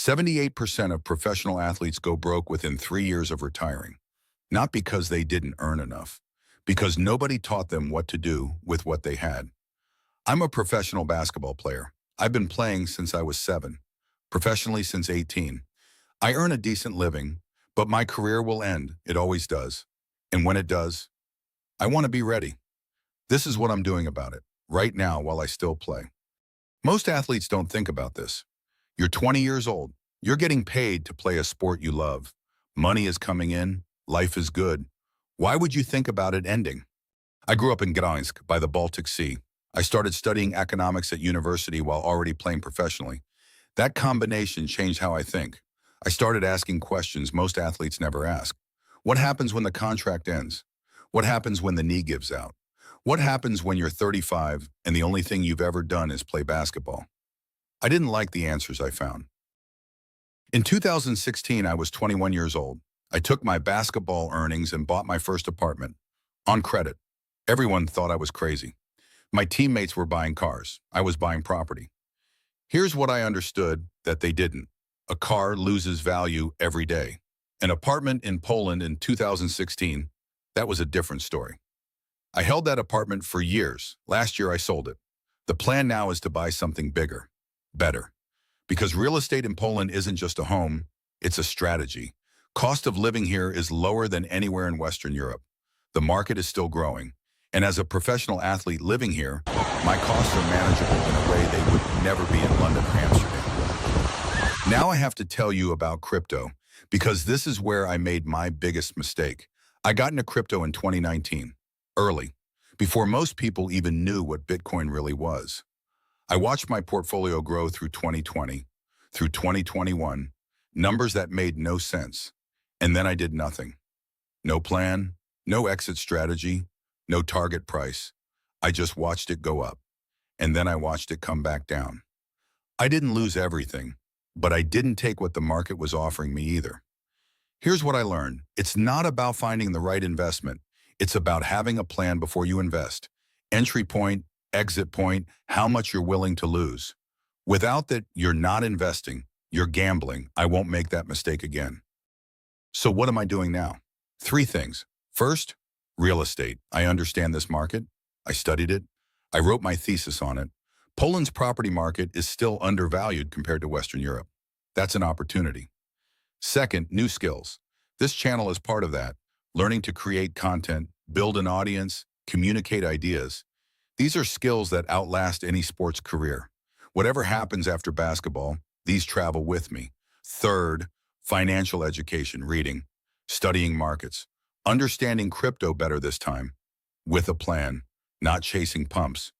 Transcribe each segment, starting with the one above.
78% of professional athletes go broke within 3 years of retiring, not because they didn't earn enough, because nobody taught them what to do with what they had. I'm a professional basketball player. I've been playing since I was 7, professionally since 18. I earn a decent living, but my career will end. It always does. And when it does, I want to be ready. This is what I'm doing about it, right now while I still play. Most athletes don't think about this. You're 20 years old. You're getting paid to play a sport you love. Money is coming in. Life is good. Why would you think about it ending? I grew up in Gdańsk by the Baltic Sea. I started studying economics at university while already playing professionally. That combination changed how I think. I started asking questions most athletes never ask. What happens when the contract ends? What happens when the knee gives out? What happens when you're 35 and the only thing you've ever done is play basketball? I didn't like the answers I found. In 2016, I was 21 years old. I took my basketball earnings and bought my first apartment. On credit. Everyone thought I was crazy. My teammates were buying cars. I was buying property. Here's what I understood that they didn't. A car loses value every day. An apartment in Poland in 2016, that was a different story. I held that apartment for years. Last year I sold it. The plan now is to buy something bigger, better. Because real estate in Poland isn't just a home, it's a strategy. Cost of living here is lower than anywhere in Western Europe. The market is still growing. And as a professional athlete living here, my costs are manageable in a way they would never be in London or Amsterdam. Now I have to tell you about crypto, because this is where I made my biggest mistake. I got into crypto in 2019, early, before most people even knew what Bitcoin really was. I watched my portfolio grow through 2020, through 2021, numbers that made no sense. And then I did nothing. No plan, no exit strategy, no target price. I just watched it go up. And then I watched it come back down. I didn't lose everything, but I didn't take what the market was offering me either. Here's what I learned. It's not about finding the right investment. It's about having a plan before you invest. Entry point, exit point, how much you're willing to lose. Without that, you're not investing, you're gambling. I won't make that mistake again. So what am I doing now? 3 things. First, real estate. I understand this market. I studied it. I wrote my thesis on it. Poland's property market is still undervalued compared to Western Europe. That's an opportunity. Second, new skills. This channel is part of that. Learning to create content, build an audience, communicate ideas. These are skills that outlast any sports career. Whatever happens after basketball, these travel with me. Third, financial education, reading, studying markets, understanding crypto better this time, with a plan, not chasing pumps,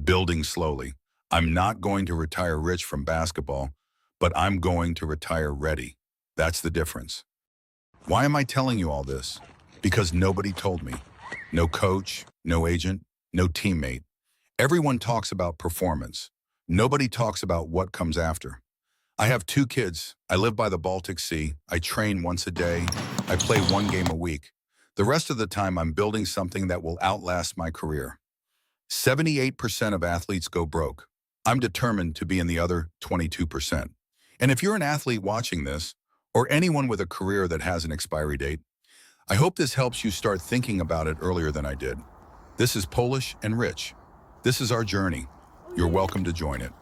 building slowly. I'm not going to retire rich from basketball, but I'm going to retire ready. That's the difference. Why am I telling you all this? Because nobody told me. No coach, no agent, no teammate. Everyone talks about performance. Nobody talks about what comes after. I have 2 kids. I live by the Baltic Sea. I train once a day. I play 1 game a week. The rest of the time, I'm building something that will outlast my career. 78% of athletes go broke. I'm determined to be in the other 22%. And if you're an athlete watching this, or anyone with a career that has an expiry date, I hope this helps you start thinking about it earlier than I did. This is Polish and Rich. This is our journey. You're welcome to join it.